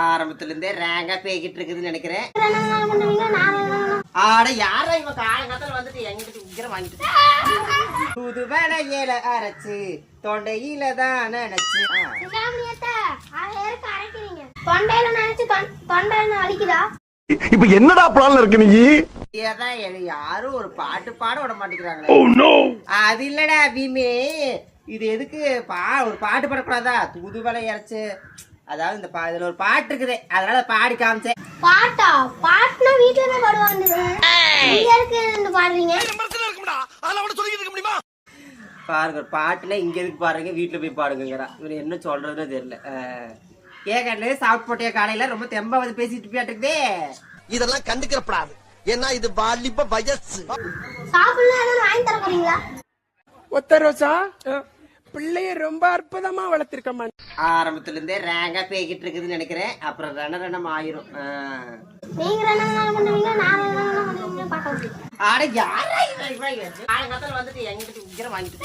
ஆரம்பத்துல இருந்தே ரேங்கா பேய்கிட்டு இருக்குதுன்னு நினைக்கிறேன். ஆட யாரா இவ காலங்கத்துல வந்துட்டு எங்கிட்ட உக்கிர வாங்கிட்டு புது வேலையில அரைச்சு தொண்டையில தான் நினைச்சு இப்ப என்னடா பிளான்ல இருக்கு நீ? யாரும் ஒரு பாட்டு பாட விட மாட்டேங்கிறாங்க. அது இல்லடா பீமே, இது எதுக்கு ஒரு பாட்டு பாடக்கூடாதா? புது வேலை இறைச்சு, அதாவது இந்த இதுல ஒரு பாட்டு இருக்குது, அதனால பாடி காமிச்சேன். பாட்டா? பாட்டுனா வீட்டுல தான் பாடுவாங்க, இங்க இருக்கு பாடுறீங்க. பாருங்க, பாட்டுல இங்க எதுக்கு பாருங்க, வீட்டுல போய் பாடுங்கிறான். இவரு என்ன சொல்றதுன்னு தெரியல. கேட்கல சாப்பிட்டு போட்டிய காலையில ரொம்ப தெம்பா வந்து பேசிட்டு போயிட்டு இதெல்லாம் கண்டுக்கிறப்படாது, ஏன்னா இது வாலிப வயசு. சாப்பிடலாம் வாங்கி தர போறீங்களா? ஒத்த ரோசா பிள்ளைய ரொம்ப அற்புதமா வளர்த்திருக்கமா. ஆரம்பத்துல இருந்தே ரேங்கா பேய்கிட்டு இருக்குதுன்னு நினைக்கிறேன். அப்புறம் ரணம் ஆயிரும். நீங்க ரணம் பண்ணுவீங்க, நான் ரணம் பண்ணுவீங்க. ஆட யாரா இவன் காலங்கத்துல வந்துட்டு எங்கிட்ட உக்கிர வாங்கிட்டு